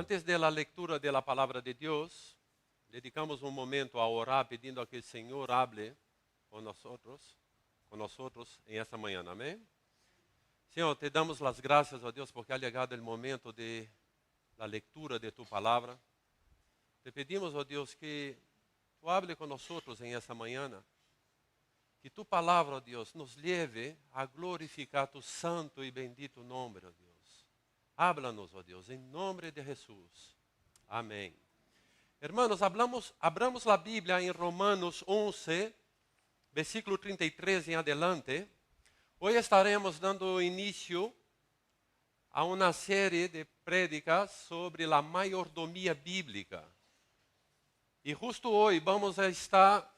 Antes de la lectura de la palabra de Dios, dedicamos un momento a orar pidiendo a que el Señor hable con nosotros en esta mañana. Amén. Señor, te damos las gracias a Dios porque ha llegado el momento de la lectura de tu palabra. Te pedimos, oh Dios, que tú hables con nosotros en esta mañana. Que tu palabra, oh Dios, nos lleve a glorificar tu santo y bendito nombre, oh Dios. Háblanos, oh Dios, en nombre de Jesús. Amén. Hermanos, abramos la Biblia en Romanos 11, versículo 33 en adelante. Hoy estaremos dando inicio a una serie de prédicas sobre la mayordomía bíblica. Y justo hoy vamos a estar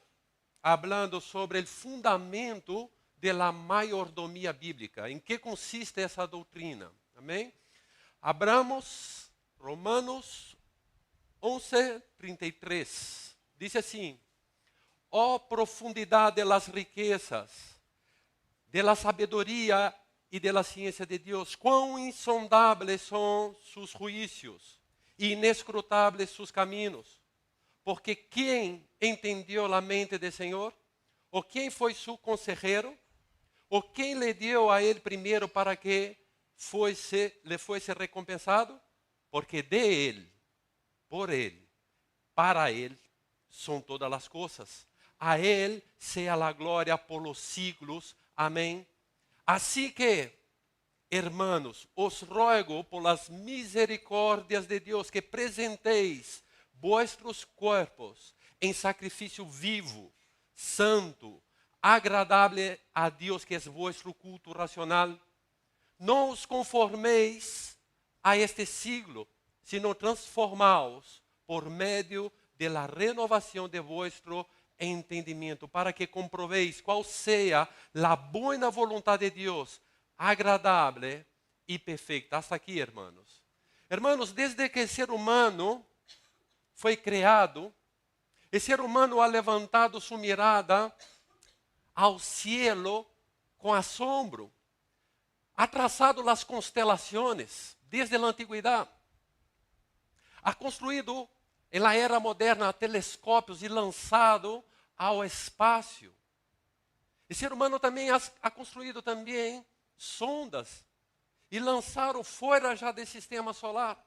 hablando sobre el fundamento de la mayordomía bíblica. ¿En qué consiste esa doctrina? Amén. Abramos Romanos 11, 33. Dice assim: ó profundidade de las riquezas, de la sabedoria e de la ciencia de Deus, quão insondables são sus juicios, e inescrutables sus caminos. Porque quem entendeu a mente do Senhor? Ou quem foi su consejero? Ou quem lhe deu a ele primeiro para que lhe fosse recompensado? Porque de ele, por ele, para ele, são todas as coisas. A ele seja a glória por los siglos. Amém. Assim que, hermanos, os ruego por las misericórdias de Deus que presenteis vuestros cuerpos em sacrifício vivo, santo, agradável a Deus, que é vuestro culto racional. Não os conformeis a este siglo, sino transformaos por meio de la renovação de vuestro entendimiento, para que comproveis qual seja a boa vontade de Deus, agradável e perfeita. Hasta aqui, hermanos. Hermanos, desde que o ser humano foi criado, o ser humano ha levantado sua mirada ao cielo com assombro. Ha trazado as constelações desde a antiguidade. Ha construído, na era moderna, telescópios e lançado ao espaço. O ser humano também ha construído também sondas e lançaram fora já do sistema solar.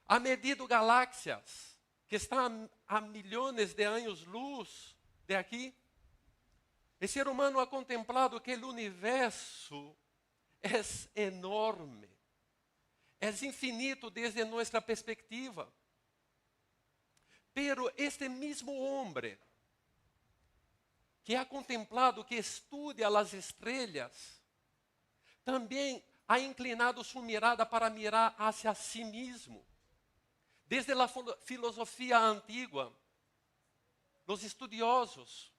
Ha medido galáxias que estão a milhões de anos-luz de aqui. O ser humano ha contemplado que o universo é enorme, é infinito desde nossa perspectiva. Pero este mesmo homem que ha contemplado, que estuda as estrelas, também ha inclinado sua mirada para mirar hacia si mesmo. Desde a filosofia antiga, os estudiosos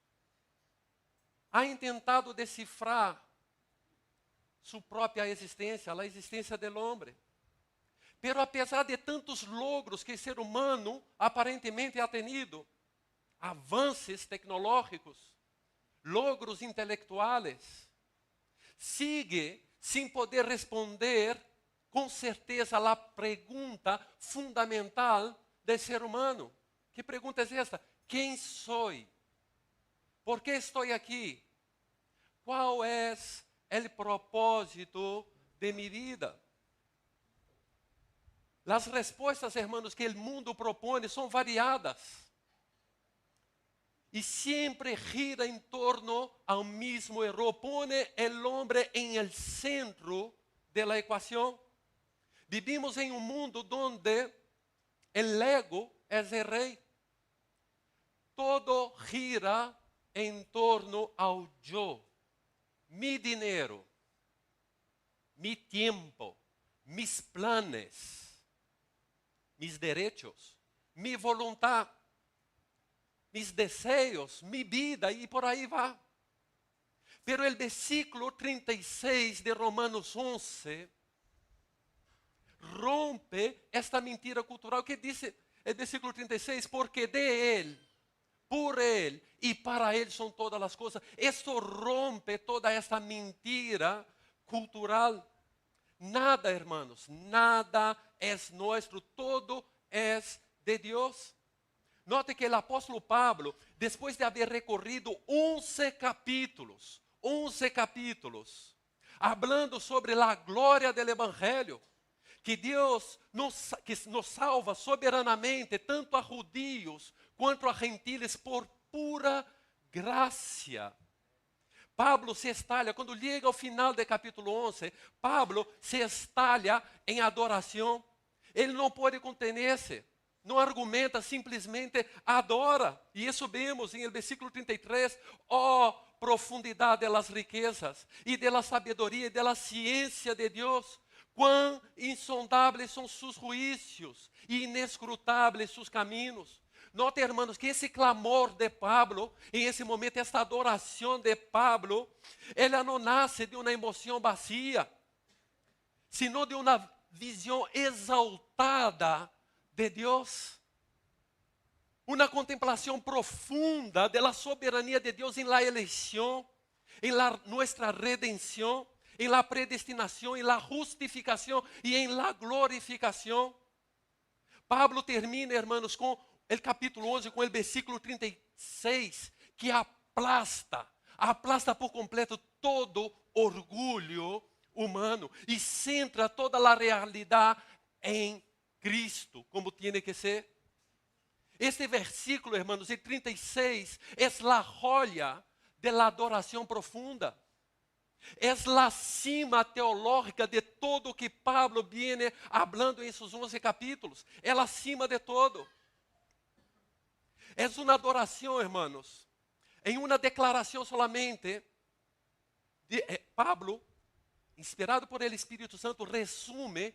han tentado decifrar sua própria existência, a existência do homem. Pero apesar de tantos logros que o ser humano aparentemente ha tenido, avanços tecnológicos, logros intelectuais, sigue sem poder responder com certeza a pergunta fundamental do ser humano. Que pergunta é esta? Quem sou? ¿Por qué estoy aquí? ¿Cuál es el propósito de mi vida? Las respuestas, hermanos, que el mundo propone son variadas. Y siempre gira en torno al mismo error. Pone el hombre en el centro de la ecuación. Vivimos en un mundo donde el ego es el rey. Todo gira em torno ao yo, mi dinheiro, mi tempo, mis planes, mis derechos, mi voluntad, mis desejos, mi vida, e por aí vai. Pero el versículo 36 de Romanos 11 rompe esta mentira cultural que dice el versículo 36, porque de él, por Ele e para Ele são todas as coisas. Isso rompe toda essa mentira cultural. nada, hermanos, nada es nuestro, todo es de Dios. Note que el apóstolo Pablo, después de haber recorrido 11 capítulos, hablando sobre la gloria del evangelio, que Deus que nos salva soberanamente, tanto a judíos quanto a gentiles, por pura graça. Pablo se estalha, quando chega ao final do capítulo 11, Pablo se estalha em adoração. Ele não pode conter-se, não argumenta, simplesmente adora. E isso vemos em versículo 33, ó profundidade das riquezas, e da sabedoria, e da ciência de Deus. Quão insondáveis são seus juízos e inescrutáveis seus caminhos. Note, hermanos, que esse clamor de Pablo, em esse momento, esta adoração de Pablo, ela não nasce de uma emoção vazia, sino de uma visão exaltada de Deus. Uma contemplação profunda da soberania de Deus em la eleição, em la nossa redenção, em la predestinação, em la justificação e em la glorificação. Pablo termina, hermanos, com o capítulo 11, com o versículo 36, que aplasta por completo todo orgulho humano e centra toda a realidade em Cristo, como tem que ser. Este versículo, hermanos, de 36, é a joia de la adoração profunda. É a cima teológica de todo o que Pablo viene hablando em seus 11 capítulos. É a cima de todo. É uma adoração, hermanos, em uma declaração solamente. Pablo, inspirado por el Espírito Santo, resume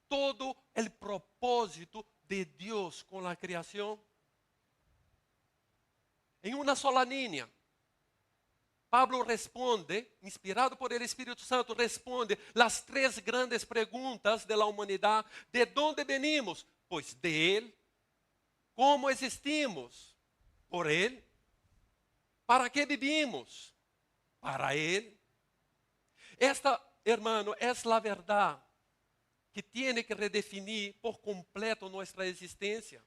todo o propósito de Deus com a criação. Em uma sola linha. Pablo responde, inspirado por el Espírito Santo, responde as 3 grandes perguntas da humanidade. ¿De onde venimos? Pois de Él. ¿Cómo existimos? Por Él. ¿Para qué vivimos? Para Él. Esta, hermano, é a verdade que tiene que redefinir por completo nossa existência.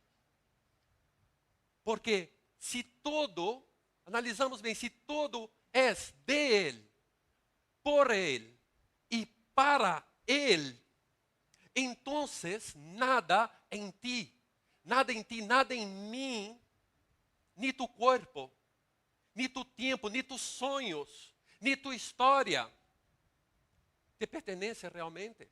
Porque se todo, analisamos bem, se todo é de Él, por Él e para Él, entonces nada em ti, nada em mim, ni tu corpo, ni tu tempo, ni tus sonhos, ni tu história, te pertenece realmente.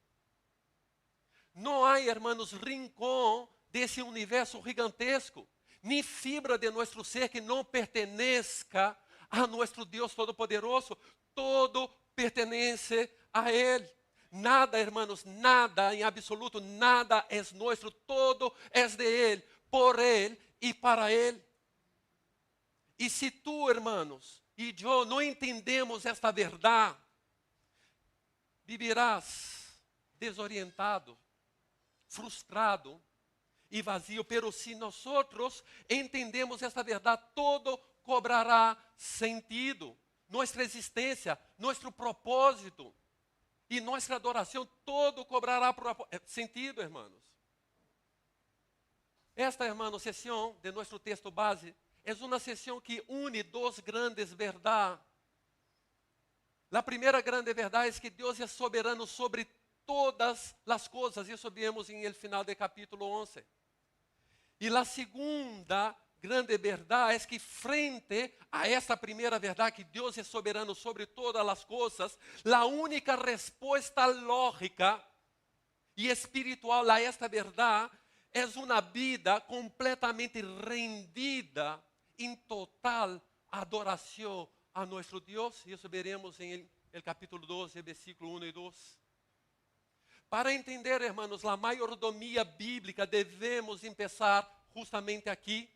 Não há, hermanos, rincón desse universo gigantesco, ni fibra de nosso ser que não pertenezca a nosso Deus Todo-Poderoso. Todo pertenece a Ele. Nada, hermanos, nada em absoluto, nada é nosso, todo é de Ele, por Ele e para Ele. E se tu, hermanos, e eu não entendemos esta verdade, viverás desorientado, frustrado e vazio. Pero se nós entendemos esta verdade, todo cobrará sentido. Nossa existência, nosso propósito e nossa adoração, todo cobrará sentido, hermanos. Esta, hermanos, sessão de nosso texto base é uma sessão que une 2 grandes verdades. A primeira grande verdade é que Deus é soberano sobre todas as coisas. Isso vemos em el final do capítulo 11. E a segunda grande verdade é que, frente a essa primeira verdade, que Deus é soberano sobre todas as coisas, a única resposta lógica e espiritual a esta verdade é uma vida completamente rendida em total adoração a nosso Deus. Isso veremos em el capítulo 12, versículo 1 e 2. Para entender, hermanos, a mayordomia bíblica, devemos começar justamente aqui,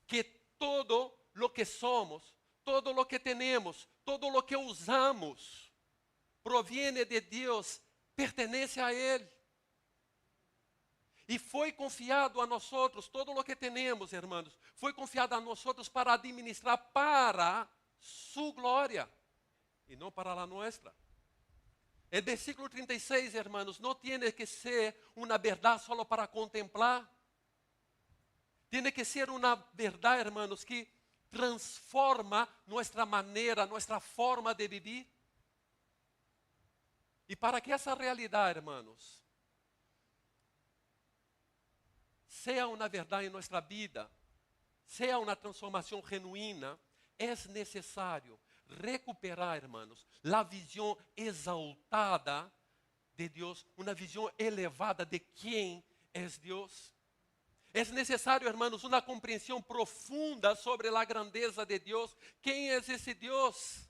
que todo lo que somos, todo lo que tenemos, todo lo que usamos, proviene de Deus, pertenece a Ele. E foi confiado a nós, todo lo que temos, hermanos, foi confiado a nós para administrar para su glória e não para a nossa. El versículo 36, hermanos, no tiene que ser una verdad solo para contemplar. Tiene que ser una verdad, hermanos, que transforma nuestra manera, nuestra forma de vivir. E para que essa realidade, hermanos, seja uma verdade em nossa vida, seja uma transformação genuína, é necessário recuperar, hermanos, a visão exaltada de Deus, uma visão elevada de quem é Deus. É necessário, hermanos, uma compreensão profunda sobre a grandeza de Deus. Quem é esse Deus?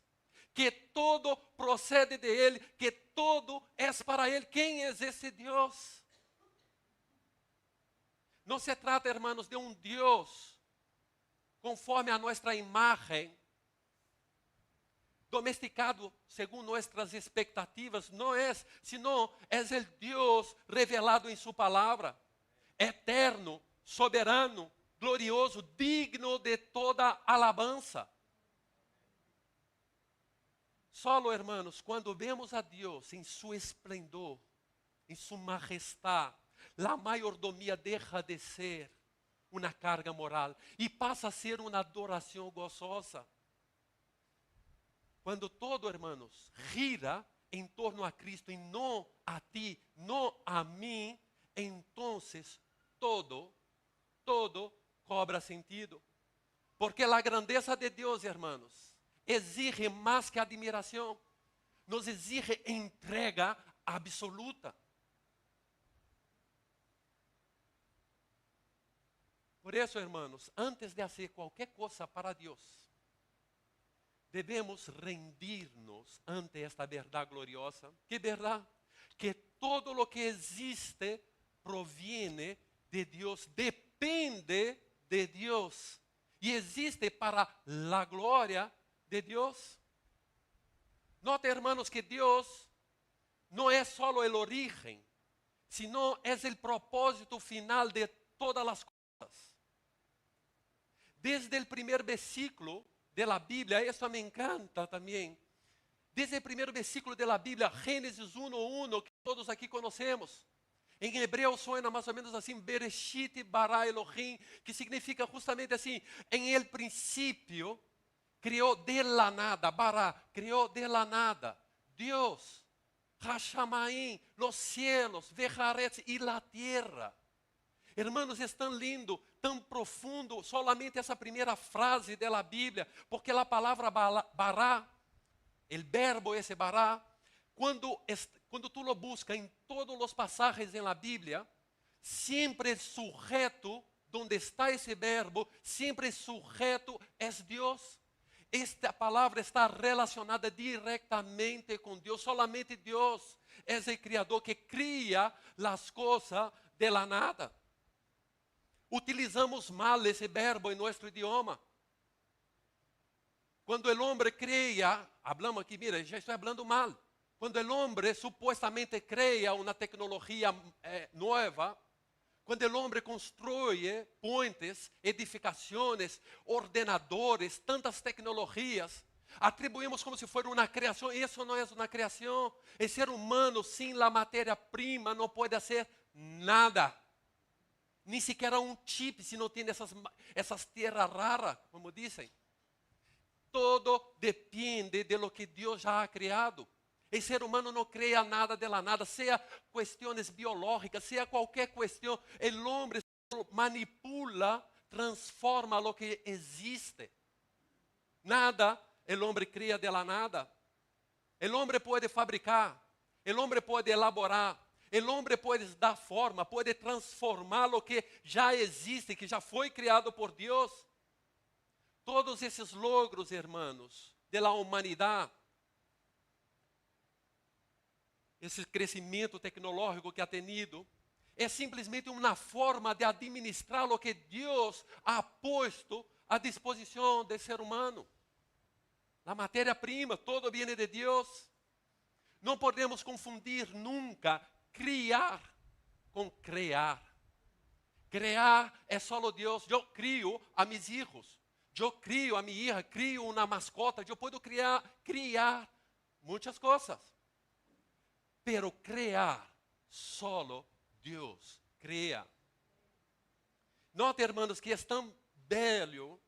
Que todo procede de Ele, que todo é para Ele. Quem é esse Deus? Não se trata, hermanos, de um Deus conforme a nossa imagem, domesticado segundo nossas expectativas. Não é, senão é o Deus revelado em sua palavra, eterno, soberano, glorioso, digno de toda alabança. Solo, hermanos, quando vemos a Deus em seu esplendor, em sua majestade, a mayordomia deixa de ser uma carga moral e passa a ser uma adoração gozosa. Quando todo, hermanos, gira em torno a Cristo e não a ti, não a mim, então todo cobra sentido. Porque a grandeza de Deus, hermanos, exige mais que admiração, nos exige entrega absoluta. Por isso, hermanos, antes de fazer qualquer coisa para Deus, devemos rendir-nos ante esta verdade gloriosa. Que verdade? Que todo o que existe proviene de Deus, depende de Deus e existe para a glória de Deus. Note, hermanos, que Deus não é só o origen, sino é o propósito final de todas as coisas. Desde o primeiro versículo de la Bíblia, isso me encanta também. Desde o primeiro versículo de la Bíblia, Gênesis 1:1, que todos aqui conhecemos. Em hebreu suena mais ou menos assim, Bereshit bara Elohim, que significa justamente assim, em el princípio, criou de la nada, bara, criou de la nada, Deus, Hashamaim, los cielos, Vejaretz e la tierra. Hermanos, é tão lindo, tão profundo, solamente essa primeira frase da Bíblia, porque a palavra bará, o verbo esse bará, quando tu lo buscas em todos os passagens na Bíblia, sempre o sujeito, onde está esse verbo, sempre o sujeito é Deus. Esta palavra está relacionada diretamente com Deus. Solamente Deus é o Criador que cria as coisas de la nada. Utilizamos mal esse verbo em nosso idioma. Quando o homem cria, hablamos aqui, mira, já estou falando mal. Quando o homem supostamente cria uma tecnologia nova, quando o homem constrói pontes, edificações, ordenadores, tantas tecnologias, atribuímos como se fosse uma criação. Isso não é uma criação. O ser humano, sem a matéria-prima, não pode fazer nada. Nem sequer um chip, se não tem essas terras raras, como dizem. Todo depende de lo que Deus já ha criado. O ser humano não cria nada de la nada, seja questões biológicas, seja qualquer questão, o homem manipula, transforma lo que existe. Nada o homem cria de la nada. O homem pode fabricar, o homem pode elaborar, o homem pode dar forma, pode transformar lo que já existe, que já foi criado por Deus. Todos esses logros, hermanos, de la humanidade, esse crescimento tecnológico que ha tenido, é simplesmente uma forma de administrar o que Deus ha posto à disposição do ser humano. A matéria-prima, todo vem de Deus. Não podemos confundir nunca criar com criar. Criar é só Deus. Eu crio a mis hijos. Eu crio a minha hija, crio uma mascota. Eu posso criar muitas coisas. pero crear, solo Deus crea. Nota, hermanos, que é tão bello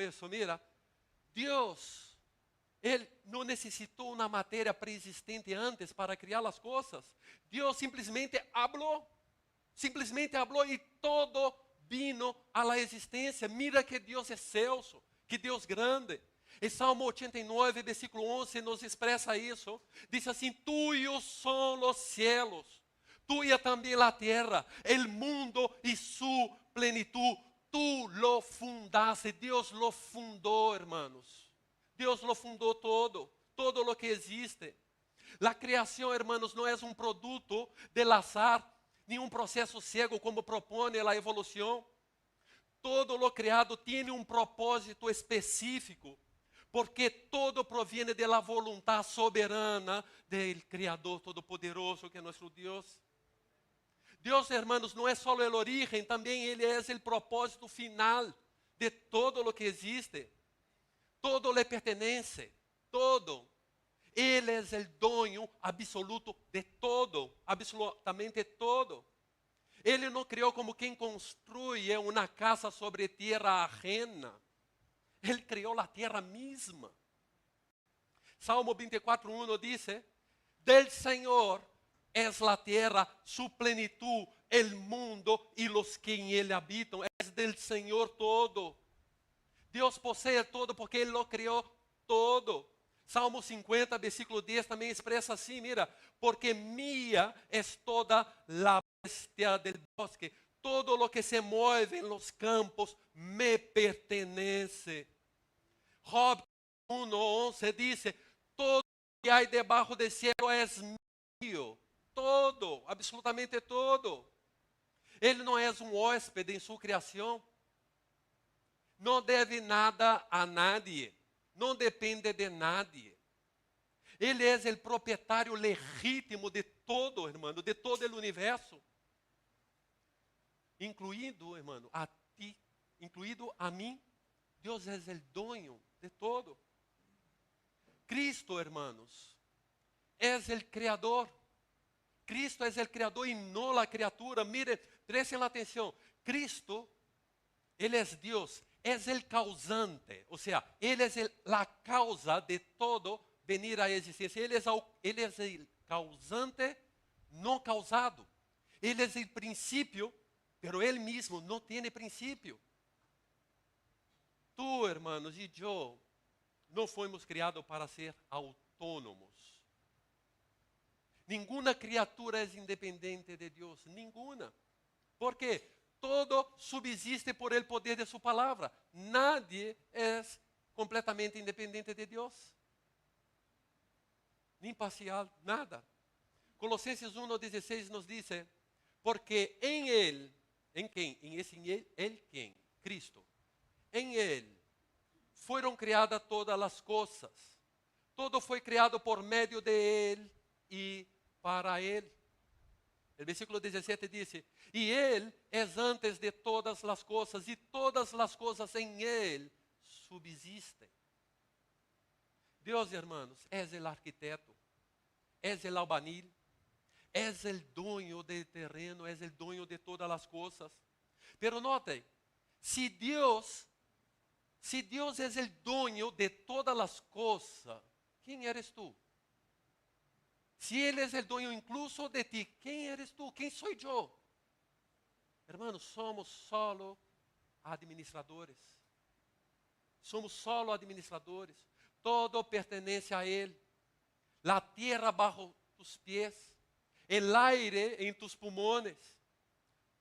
isso, mira. Deus, Ele não necessitou uma matéria pré-existente antes para criar as coisas. Deus simplesmente falou e todo vino à la existência. Mira que Deus é excelso, que Deus grande. Em Salmo 89, versículo 11, nos expressa isso. Diz assim: tuyos são os cielos, tuya também a terra, el mundo e su plenitud. Tú lo fundaste, Deus lo fundou, hermanos. Deus lo fundou todo lo que existe. La criação, hermanos, não é um produto del azar, ni um processo cego como propõe a evolução. Todo lo criado tem um propósito específico, porque todo proviene de la voluntad soberana del Criador Todopoderoso, que é nosso Deus. Deus, hermanos, não é só o origen, também Ele é o propósito final de todo lo que existe. Todo le pertenece, todo. Ele é o dono absoluto de todo, absolutamente todo. Ele não criou como quem construye uma casa sobre terra ajena. Ele criou a terra mesma. Salmo 24:1 diz: del Senhor es la tierra, su plenitud, el mundo y los que en él habitan. Es del Senhor todo. Deus possui todo porque Ele lo criou todo. Salmo 50, versículo 10 também expressa assim, mira, porque mía es toda la bestia del bosque, todo lo que se mueve en los campos me pertenece. Job 1:11 dice, todo lo que hay debajo del cielo es mío, todo, absolutamente todo. Ele não é um hóspede em sua criação, não deve nada a nadie, não depende de nadie. Ele é o proprietário legítimo de todo, hermano, de todo o universo. Incluído, hermano, a ti, incluído a mim. Deus é o dono de todo. Cristo, hermanos, é o Criador. Cristo é o Criador e não a criatura. Mire, prestem atenção. Cristo, Ele é Deus, é o causante. Ou seja, Ele é a causa de todo venir à existência. Ele é o causante não causado. Ele é o princípio, pero Ele mesmo não tem princípio. Tu, hermanos, e eu não fomos criados para ser autônomos. Nenhuma criatura é independente de Deus, nenhuma. Porque todo subsiste por el poder de sua palavra. Nadie é completamente independente de Deus. Nem parcial, nada. Colossenses 1:16 nos diz, porque em Ele, em quem? Em esse Ele quem? Cristo. Em Ele foram criadas todas as coisas. Todo foi criado por meio de Ele e para Ele. O versículo 17 diz, e Ele é antes de todas as coisas, e todas as coisas em Ele subsistem. Deus, hermanos, é o arquiteto, é o albañil, é o dono do terreno, é o dono de todas as coisas. Pero notem, se Deus é o dono de todas as coisas, quem eres tu? Se Ele é o dono incluso de ti, quem eres tu? Quem sou eu? Hermanos, somos solo administradores. Somos solo administradores. Todo pertenece a Ele. La tierra bajo tus pies, el aire en tus pulmones,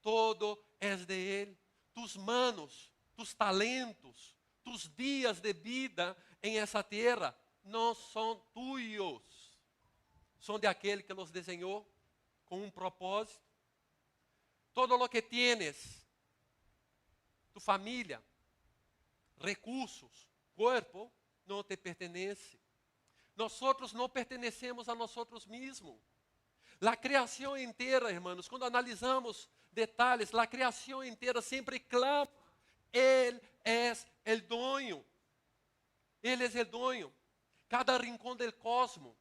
todo es de Él. Tus manos, tus talentos, tus días de vida en esa tierra não são tuyos. São de aquele que los desenhou com propósito. Todo lo que tienes, tu família, recursos, cuerpo, não te pertenece. Nós não pertenecemos a nós mesmos. A criação inteira, hermanos, quando analisamos detalhes, a criação inteira sempre clama, Ele é o dono. Ele é o dono. Cada rincão do cosmos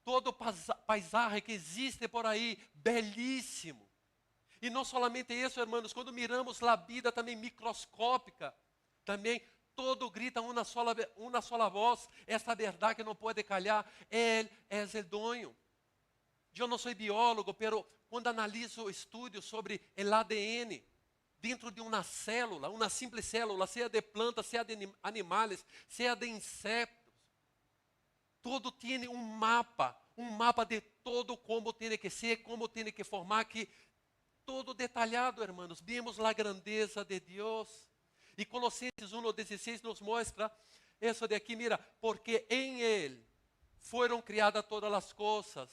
todo paisaje que existe por aí, belíssimo. E não somente isso, irmãos, quando miramos a vida também microscópica, também todo grita uma sola voz, esta verdade que não pode calhar, Ele é o dono. Eu não sou biólogo, pero quando analiso estudos sobre o ADN, dentro de uma célula, uma simples célula, seja de plantas, seja de animais, seja de insetos, todo tem um mapa de todo como tem que ser, como tem que formar, que todo detalhado, hermanos. Vemos a grandeza de Deus. E Colossenses 1:16 nos mostra isso de aqui, mira, porque em Ele foram criadas todas as coisas,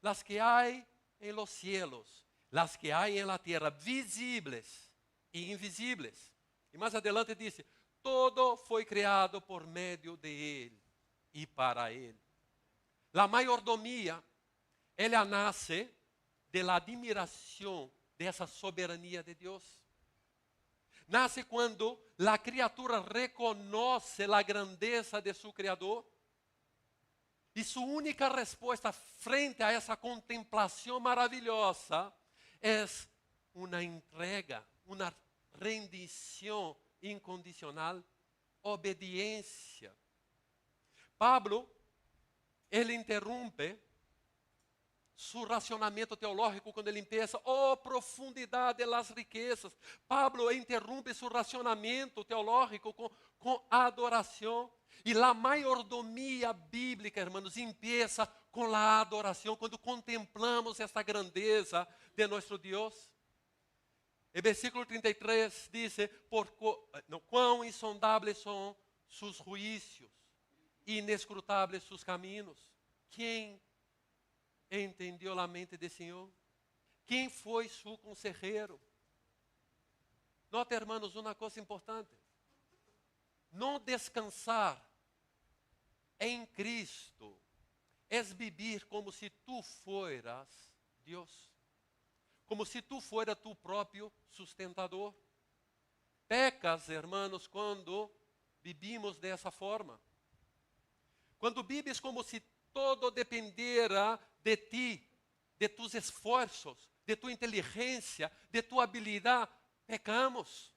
las que há em los cielos, las que há em la tierra, visíveis e invisíveis. E mais adelante disse, todo foi criado por meio de Ele e para Ele. A mayordomia, ela nasce de la admiração dessa soberania de Deus. Nasce quando a criatura reconhece a grandeza de seu Criador. E sua única resposta frente a essa contemplação maravilhosa é uma entrega, uma rendição incondicional, obediência. Pablo, ele interrompe seu racionamento teológico quando ele empieza, profundidade das riquezas. Pablo interrompe seu racionamento teológico com adoração. E a mayordomia bíblica, irmãos, empieza com a adoração, quando contemplamos essa grandeza de nosso Deus. O versículo 33 diz, quão insondáveis são seus juízos, inescrutáveis seus caminhos. Quem entendeu a mente do Senhor? Quem foi seu consejero? Nota, irmãos, uma coisa importante. Não descansar em Cristo é viver como se tu fueras Deus. Como se tu fueras tu próprio sustentador. Pecas, irmãos, quando vivimos dessa forma. Quando vives como se todo dependera de ti, de tus esforços, de tu inteligência, de tu habilidade, pecamos.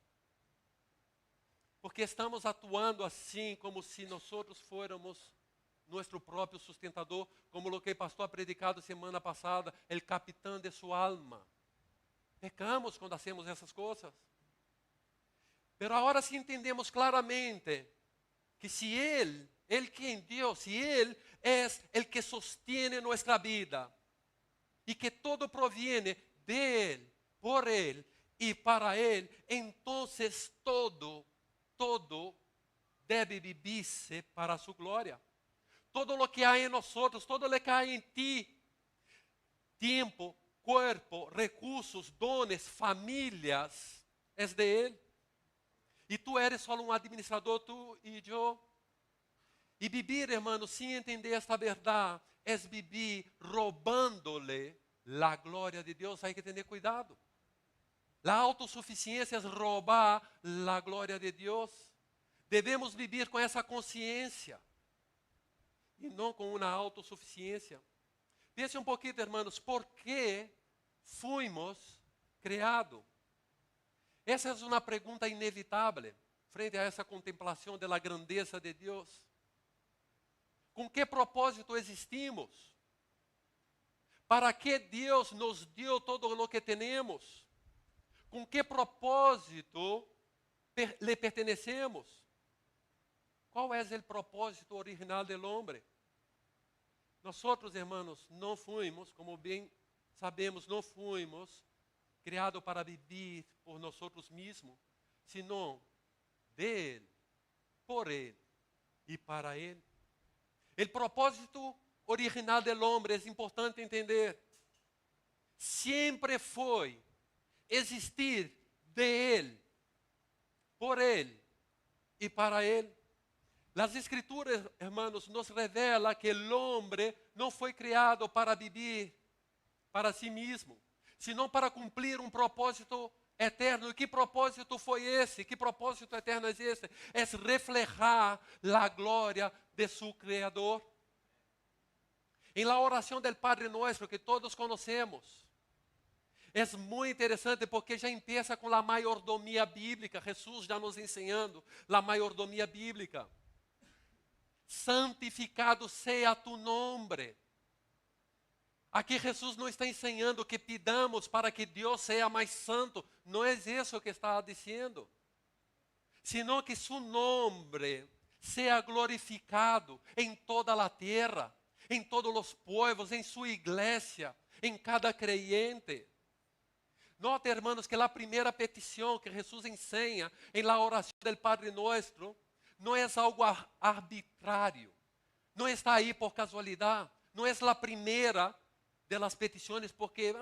Porque estamos atuando assim, como se nós fôramos nosso próprio sustentador, como o que o pastor ha predicado semana passada, o capitão de sua alma. Pecamos quando hacemos essas coisas. Pero agora sim entendemos claramente que se Ele quem Deus, se Ele é o que sostiene nossa vida, e que todo proviene de Ele, por Ele e para Ele, então todo deve vivirse para sua glória. Todo lo que há em nós, todo lo que há em ti, tempo, corpo, recursos, dones, famílias, é de Ele. E tu eres só um administrador, tu e eu. E vivir, hermano, sem entender esta verdade, é vivir roubando-lhe a glória de Deus. Hay que ter cuidado. A autossuficiência é roubar a glória de Deus. Devemos viver com essa consciência e não com uma autossuficiência. Pense um pouquinho, irmãos, por que fomos criados? Essa é uma pergunta inevitável frente a essa contemplação da grandeza de Deus. Com que propósito existimos? Para que Deus nos deu todo o que temos? Com que propósito lhe pertenecemos? Qual é o propósito original do homem? Nós, irmãos, não fomos, como bem sabemos, não fomos criados para viver por nós mesmos, senão de Ele, por Ele e para Ele. O propósito original do homem é importante entender. Sempre foi existir de Ele, por Ele e para Ele. As Escrituras, hermanos, nos revelam que o homem não foi criado para viver para si mesmo, senão para cumprir um propósito eterno. E que propósito foi esse? Que propósito eterno é esse? É reflejar a glória de seu Criador. En la oración del Padre Nuestro, que todos conocemos, es muy interesante porque ya empieza con la mayordomía bíblica. Jesús ya nos enseñando la mayordomía bíblica. Santificado sea tu nombre. Aqui Jesus não está ensinando que pidamos para que Deus seja mais santo. Não é isso que está dizendo. Sino que su nombre sea glorificado em toda a terra, em todos os povos, em sua igreja, em cada creyente. Note, hermanos, que a primeira petição que Jesus ensina em la oração del Padre Nuestro não é algo arbitrário. Não está aí por casualidade. Não é a primeira de las peticiones porque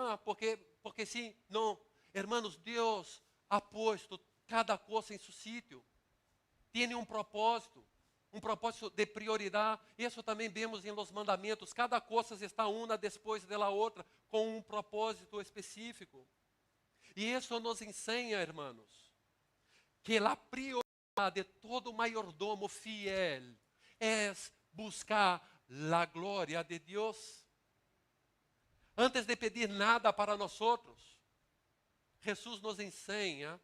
sí, no. Hermanos, Dios ha puesto cada cosa en su sitio. Tiene un propósito de prioridad. Eso también vemos en los mandamientos. Cada cosa está una después de la otra, con un propósito específico. Y eso nos enseña, hermanos, que la prioridad de todo mayordomo fiel es buscar la gloria de Dios. Antes de pedir nada para nós outros, Jesus nos ensina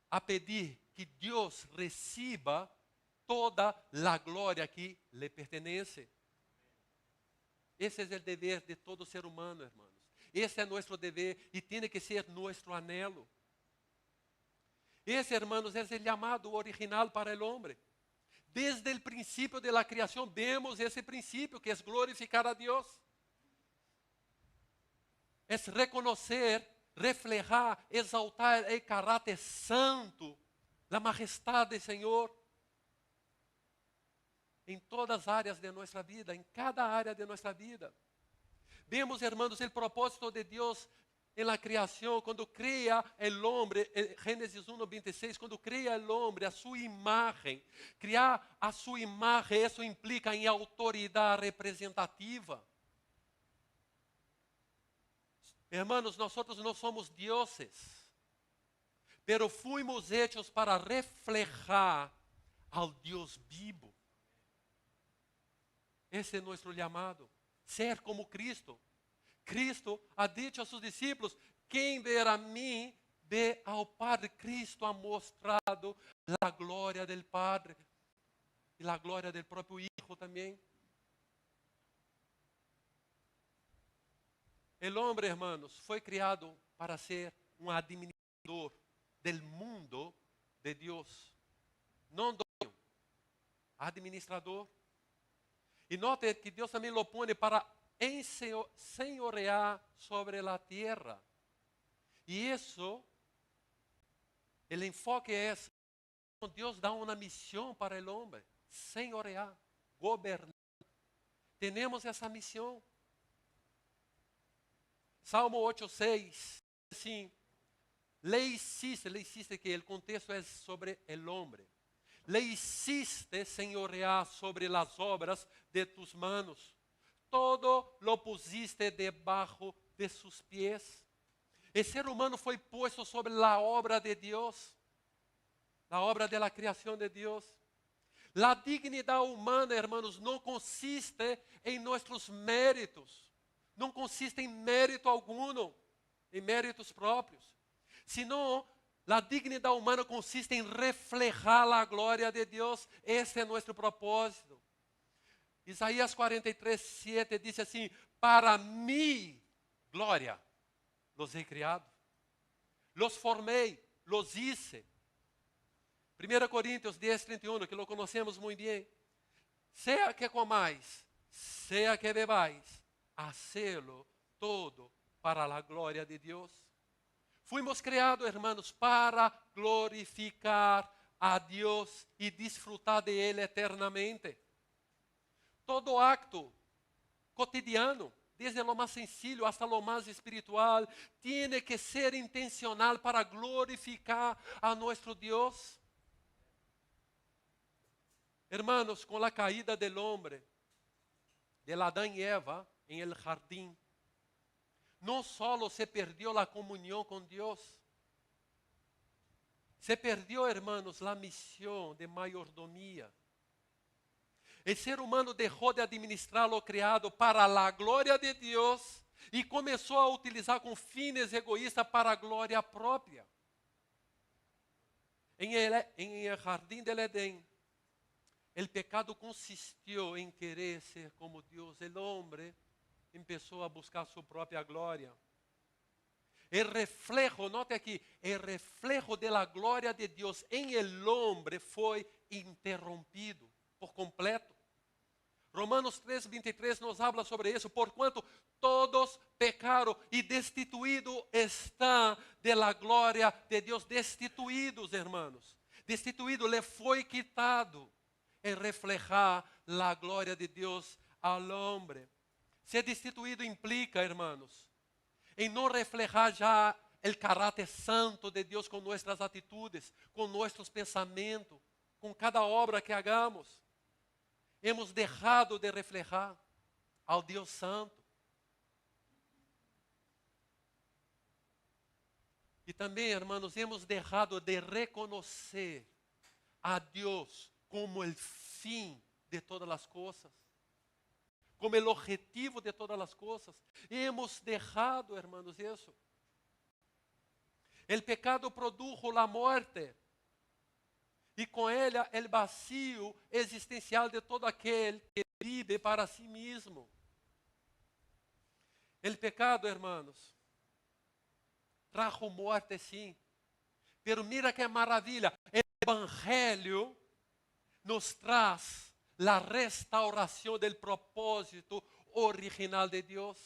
a pedir que Deus receba toda a glória que lhe pertenece. Esse é o dever de todo ser humano, hermanos. Esse é nosso dever e tem que ser nosso anelo. Esse, hermanos, é o chamado original para o homem. Desde o princípio de la criação, vemos esse princípio que é glorificar a Deus. É reconocer, reflejar, exaltar o caráter santo, a majestade do Senhor, em todas as áreas de nossa vida, em cada área de nossa vida. Vemos, hermanos, o propósito de Deus em la criação, quando cria o homem, Gênesis 1:26, quando cria o homem a sua imagem. Criar a sua imagem, isso implica em autoridade representativa. Hermanos, nós não somos dioses, pero fuimos hechos para reflejar ao Deus vivo. Esse é nosso chamado, ser como Cristo. Cristo ha dicho a seus discípulos: quem ver a mim, vê ao Padre. Cristo ha mostrado a glória do Padre e a glória do próprio Hijo também. El hombre, hermanos, foi criado para ser um administrador del mundo de Deus. Não dueño, administrador. E note que Deus também lo pone para senhorear sobre a terra. E isso, o enfoque é, Deus dá uma missão para o homem: senhorear, governar. Temos essa missão. Salmo 8:6, assim, le hiciste que o contexto é sobre o homem. Le hiciste senhorear sobre as obras de tus manos. Todo lo pusiste debajo de sus pies. O ser humano foi posto sobre a obra de Deus, a obra de la criação de Deus. La dignidade humana, hermanos, não consiste em nossos méritos. Não consiste em mérito alguno, em méritos próprios, senão a dignidade humana consiste em reflejar a glória de Deus. Esse é nosso propósito. Isaías 43:7 diz assim: para mim, glória, los he criado, los formei, los hice. 1 Coríntios 10:31, que lo conhecemos muito bem. Sea que comais, sea que bebais, hacelo todo para a glória de Deus. Fuimos criados, hermanos, para glorificar a Deus e disfrutar de Ele eternamente. Todo acto cotidiano, desde lo mais sencillo hasta lo mais espiritual, tiene que ser intencional para glorificar a nuestro Deus. Hermanos, com a caída del hombre, de Adán e Eva, em el jardín, não solo se perdió la comunión con Dios, se perdió, hermanos, la misión de mayordomía. El ser humano dejó de administrar lo creado para la gloria de Dios y comenzó a utilizar con fines egoístas para gloria propia. En el jardín del Edén, el pecado consistió en querer ser como Dios. El hombre empezó a buscar su propia gloria. El reflejo, note aquí, el reflejo de la gloria de Dios en el hombre fue interrompido por completo. Romanos 3:23 nos habla sobre eso, porquanto todos pecaron y destituidos están de la gloria de Dios. Destituidos, hermanos. Destituido, le fue quitado el reflejar la gloria de Dios al hombre. Ser destituido implica, hermanos, en no reflejar ya el carácter santo de Dios con nuestras atitudes, con nuestros pensamientos, con cada obra que hagamos. Hemos dejado de reflejar ao Deus Santo. E também, hermanos, hemos dejado de reconocer a Deus como o fim de todas as coisas, como o objetivo de todas as coisas. Hemos dejado, hermanos, isso. El pecado produjo la muerte. E com ela, o vazio existencial de todo aquele que vive para si mesmo. O pecado, hermanos, trajo morte sim. Pero mira que maravilha, o Evangelho nos traz a restauração do propósito original de Deus.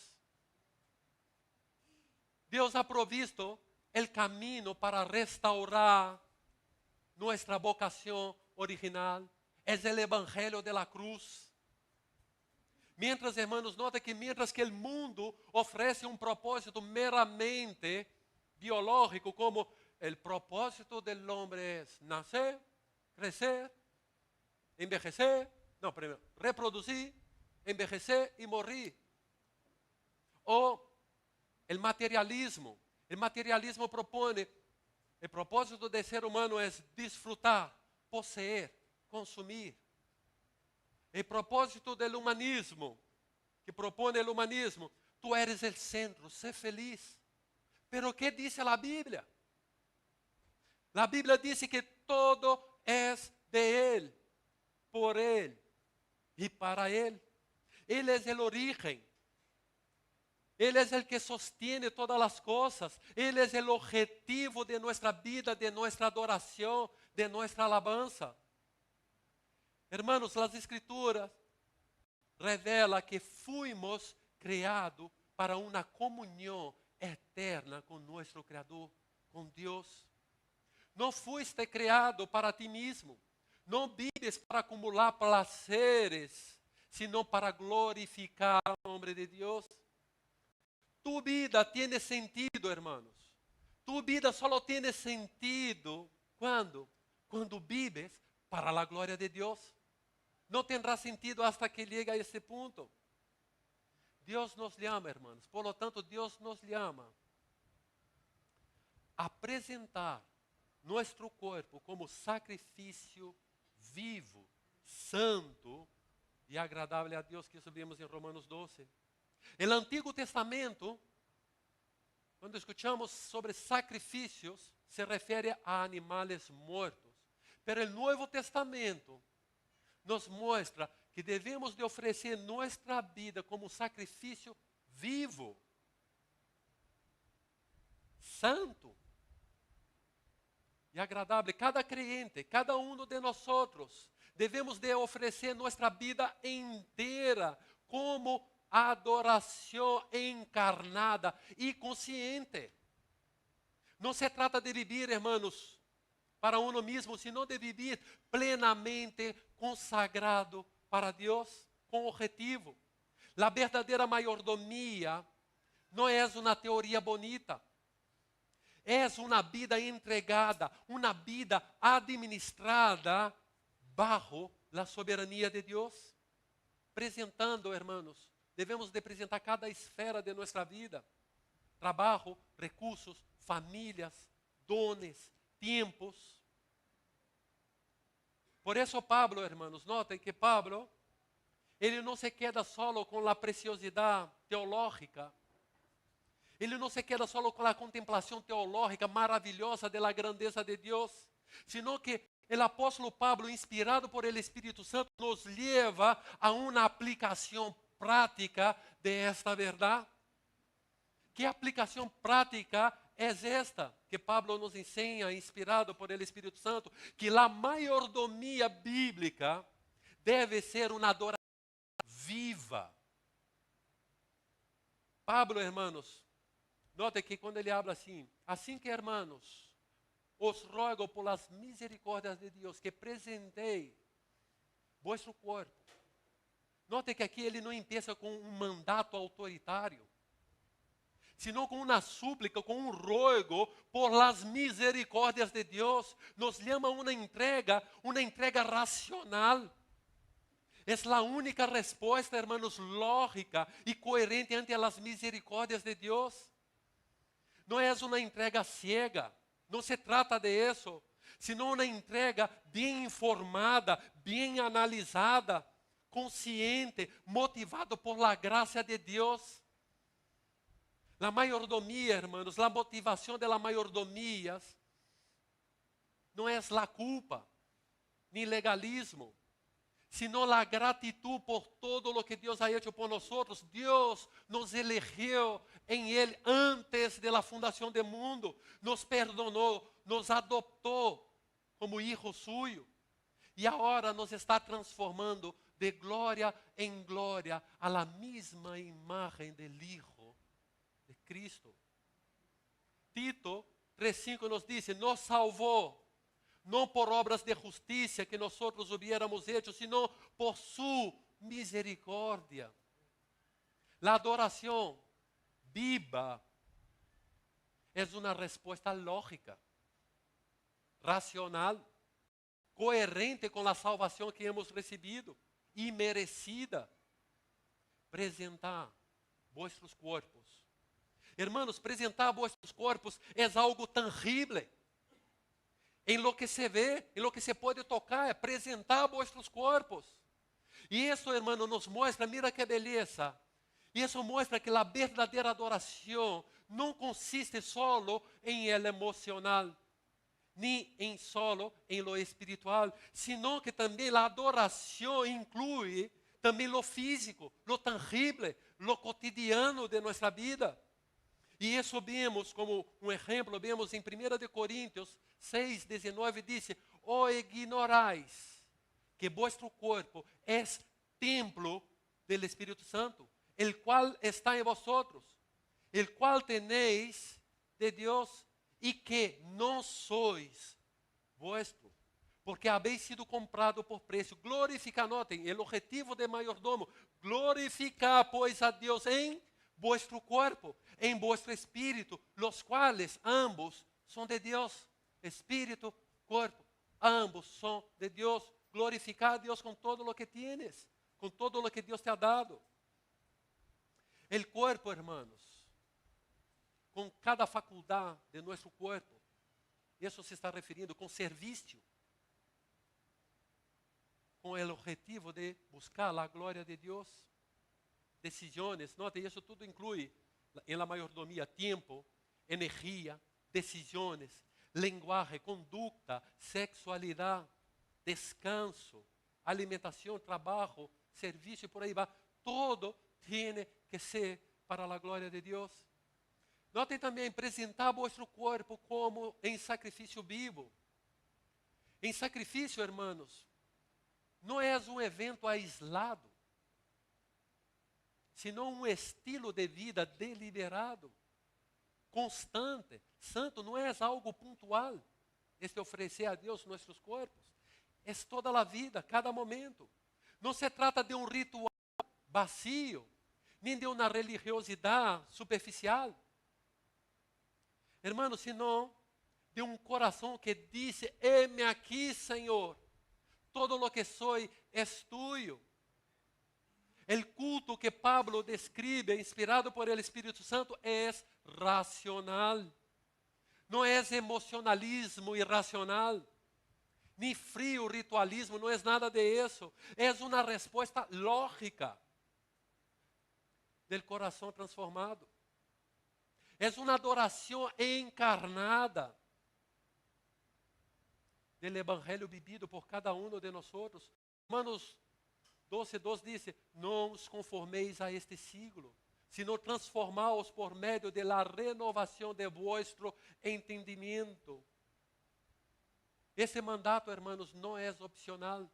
Deus ha provisto o caminho para restaurar nuestra vocación original. Es el evangelio de la cruz. Mientras, hermanos, nota que mientras que el mundo ofrece un propósito meramente biológico, como el propósito del hombre es nacer, crecer, envejecer, no, primero, reproducir, envejecer y morir. O el materialismo propone. O propósito do ser humano é desfrutar, possuir, consumir. O propósito do humanismo, que propõe o humanismo, tu eres o centro, sé feliz. Pero ¿qué dice a Bíblia? A Bíblia diz que todo é de Él, por Él e para Él. Él es el origen. Él es el que sostiene todas las cosas. Él es el objetivo de nuestra vida, de nuestra adoración, de nuestra alabanza. Hermanos, las Escrituras revelan que fuimos creados para una comunión eterna con nuestro Creador, con Dios. No fuiste creado para ti mismo. No vives para acumular placeres, sino para glorificar el nombre de Dios. Tu vida tiene sentido, hermanos. Tu vida solo tiene sentido cuando vives para la gloria de Dios. No tendrá sentido hasta que llegue a ese punto. Dios nos llama, hermanos. Por lo tanto, Dios nos llama a presentar nuestro cuerpo como sacrificio vivo, santo e agradável a Deus, que isso vimos em Romanos 12. El Antiguo Testamento, quando escuchamos sobre sacrifícios, se refere a animales muertos. Pero el Nuevo Testamento nos muestra que devemos de oferecer nossa vida como sacrifício vivo, santo e agradável. Cada crente, cada um de nós devemos de oferecer nossa vida inteira como adoração encarnada e consciente. Não se trata de viver, hermanos, para uno mesmo, sino de viver plenamente consagrado para Deus, com objetivo. A verdadeira mayordomia não é uma teoria bonita. É uma vida entregada, uma vida administrada bajo a soberania de Deus. Apresentando, hermanos, devemos de apresentar cada esfera de nossa vida. Trabalho, recursos, famílias, dones, tempos. Por isso Pablo, hermanos, notem que Pablo Ele não se queda solo com a preciosidade teológica. Ele não se queda solo com a contemplação teológica maravilhosa da grandeza de Deus, sino que o apóstolo Pablo, inspirado por el Espírito Santo, nos leva a uma aplicação prática de esta verdade. Que aplicação prática é esta que Pablo nos ensina, inspirado por el Espírito Santo? Que a mayordomia bíblica deve ser uma adoração viva. Pablo, hermanos, note que quando ele habla assim que, hermanos, os rogo por las misericórdias de Deus que presentei vuestro corpo. Note que aqui ele não empieza com um mandato autoritário, sino com uma súplica, com um rogo por las misericórdias de Deus. Nos chama uma entrega racional. É a única resposta, hermanos, lógica e coerente ante as misericórdias de Deus. Não é uma entrega ciega, não se trata de isso, sino uma entrega bem informada, bem analisada, consciente, motivado por la gracia de Deus. La mayordomia, hermanos, la motivación de la mayordomía no es la culpa, ni legalismo, sino la gratitud por todo lo que Dios ha hecho por nosotros. Dios nos eligió en Él antes de la fundación del mundo, nos perdonó, nos adoptó como hijo suyo, y ahora nos está transformando de gloria en gloria a la misma imagen del Hijo de Cristo. Tito 3:5 nos dice, nos salvó, no por obras de justicia que nosotros hubiéramos hecho, sino por su misericordia. La adoración viva es una respuesta lógica, racional, coerente com a salvação que hemos recebido e merecida. Presentar vuestros corpos. Hermanos, presentar vuestros corpos é algo tangível. Em lo que se vê, em lo que se pode tocar, é presentar vuestros corpos. E isso, hermano, nos mostra, mira que beleza. E isso mostra que a verdadeira adoração não consiste solo em el emocional, ni en solo en lo espiritual, sino que também a adoração inclui também lo físico, lo tangible, lo cotidiano de nossa vida. E isso vemos como um exemplo, vemos em 1 de Coríntios 6:19, diz, o ignorais que vuestro corpo é templo del Espírito Santo, el cual está em vosotros, el cual tenéis de Deus, e que não sois vuestro, porque habéis sido comprado por preço. Glorificar, notem, o objetivo de mayordomo, glorificar, pois, a Deus em vuestro corpo, em vuestro espírito, los quais ambos são de Deus. Espírito, corpo, ambos são de Deus. Glorificar a Deus com todo lo que tienes, com todo lo que Deus te ha dado. El corpo, hermanos, com cada faculdade de nosso corpo, isso se está referindo com serviço, com o objetivo de buscar a glória de Deus. Decisões, note, isso tudo inclui em la mayordomia tempo, energia, decisões, linguagem, conduta, sexualidade, descanso, alimentação, trabalho, serviço e por aí vai. Todo tem que ser para a glória de Deus. Notem também, apresentar vosso corpo como em sacrifício vivo. Em sacrifício, hermanos, não é um evento aislado, sino um estilo de vida deliberado, constante. Santo não é algo pontual, este oferecer a Deus nossos corpos. É toda a vida, cada momento. Não se trata de um ritual vazio, nem de uma religiosidade superficial. Hermanos, sino de um coração que diz, heme aqui, Senhor, todo lo que soy es tuyo. El culto que Pablo describe, inspirado por el Espírito Santo, es racional. Não é emocionalismo irracional. ni frío ritualismo, no es nada de eso. Es una respuesta lógica del corazón transformado. Es una adoración encarnada del evangelho vivido por cada uno de nosotros. Romanos 12:2 dice, no os conforméis a este siglo, sino transformaos por medio de la renovación de vuestro entendimiento. Esse mandato, hermanos, não é opcional.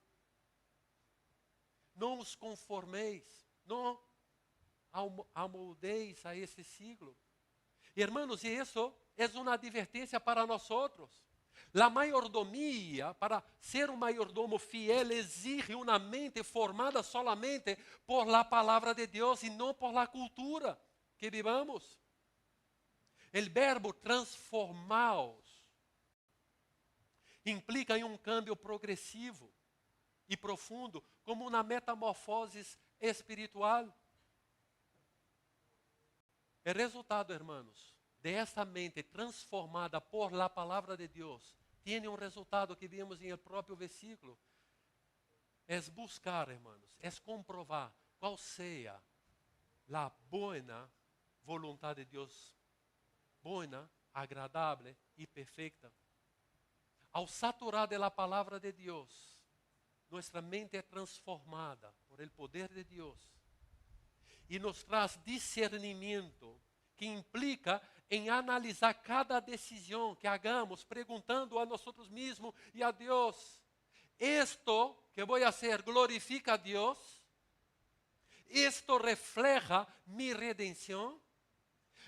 Não os conforméis, não amoldeis a esse siglo. Hermanos, e isso é uma advertência para nós outros. A mayordomia, para ser um mayordomo fiel, exige uma mente formada solamente por la palavra de Deus e não por la cultura que vivamos. O verbo transformaos implica em um câmbio progressivo e profundo, como uma metamorfose espiritual. O resultado, hermanos, de esta mente transformada por la palavra de Deus, tem um resultado que vimos em el próprio versículo. É buscar, hermanos, é comprovar qual seja a boa vontade de Deus, boa, agradável e perfeita. Ao saturar de la palavra de Deus, nossa mente é transformada por el poder de Deus e nos traz discernimento que implica em analisar cada decisão que hagamos, perguntando a nós mesmos e a Deus: esto que vou fazer glorifica a Deus? Esto refleja mi redenção?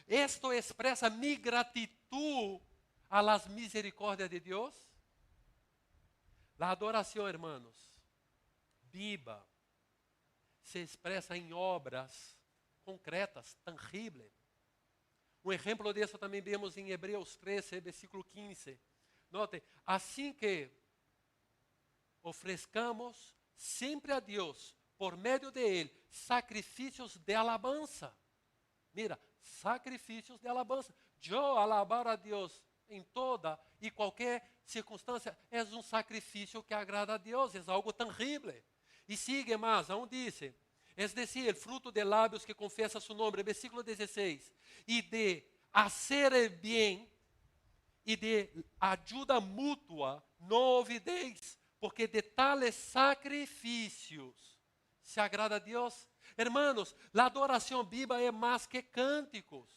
Esto expressa mi gratitud a las misericórdias de Deus? A adoração, hermanos, viva, se expressa em obras concretas, tangíveis. Um exemplo disso também vemos em Hebreus 13, versículo 15. Note, assim que oferezcamos sempre a Deus, por meio de Ele, sacrifícios de alabanza. Mira, sacrifícios de alabanza. Eu alabar a Deus em toda e qualquer circunstância é um sacrifício que agrada a Deus, é algo tangível. E sigue mais, aonde diz, es decir, el fruto de lábios que confessa su nombre, versículo 16, e de hacer el bien e de ajuda mútua não olvidéis, porque de tales sacrifícios se agrada a Deus. Hermanos, a adoração viva é mais que cânticos.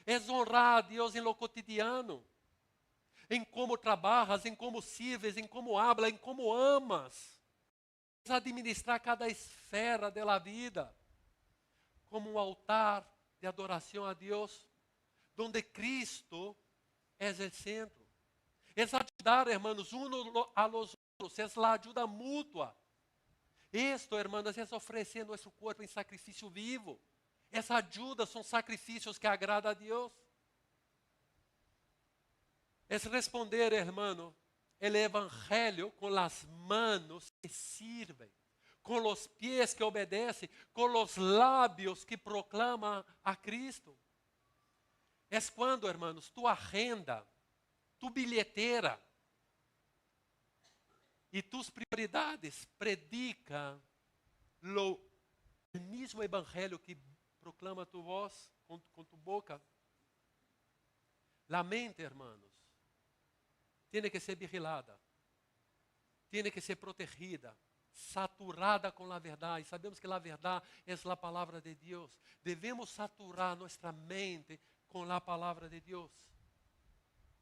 É honrar a Deus em lo cotidiano, em como trabalhas, em como sirves, em como hablas, em como amas. É administrar cada esfera da vida como um altar de adoração a Deus, onde Cristo é o centro. É ajudar, hermanos, unos a los outros, é a ajuda mútua. Isto, hermanos, é oferecer nosso corpo em sacrifício vivo. Essa ajuda são sacrifícios que agradam a Deus. É responder, hermano, el evangelho com as manos que sirvem, com os pés que obedecem, com os lábios que proclamam a Cristo. É quando, hermanos, tu agenda, tu bilheteira e tus prioridades predicam o mesmo evangelho que proclama tu voz com tu boca. La mente, hermanos, tem que ser vigilada, tem que ser protegida, saturada com a verdade. Sabemos que a verdade é a palavra de Deus. Devemos saturar nossa mente com a palavra de Deus.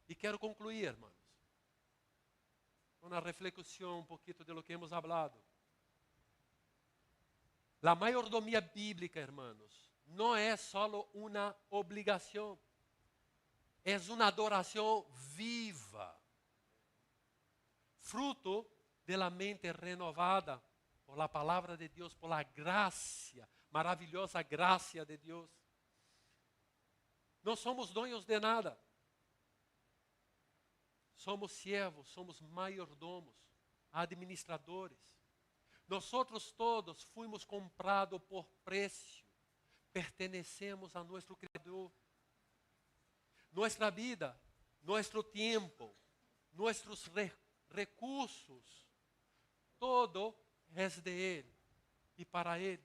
E quero concluir, hermanos, com uma reflexão um pouquinho de lo que hemos hablado. A mayordomia bíblica, hermanos, não é só uma obrigação, é uma adoração viva, fruto de la mente renovada por la palavra de Deus, por la gracia, maravilhosa gracia de Deus. Não somos donos de nada. Somos siervos, somos mayordomos, administradores. Nós outros todos fomos comprados por preço. Pertenecemos a nosso Criador. Nossa vida, nosso tempo, nossos recursos, todo é de Ele e para Ele.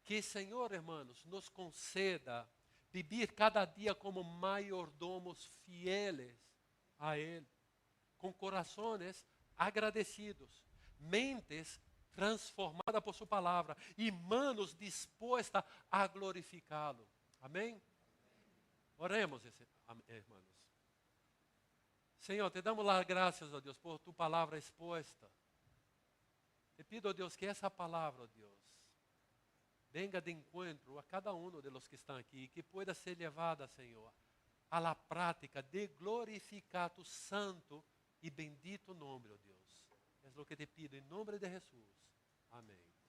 Que o Senhor, irmãos, nos conceda viver cada dia como mayordomos fieles a Ele, com corações agradecidos, mentes transformadas por Sua palavra e manos dispostas a glorificá-lo. Amém? Oremos, irmãos. Senhor, te damos as graças, ó Deus, por Tu palavra exposta. Te pido, ó Deus, que essa palavra, ó Deus, venga de encontro a cada um de los que estão aqui e que pueda ser levada, Senhor, a la prática de glorificar Tu santo e bendito nome, ó Deus. É o que te pido em nome de Jesus. Amém.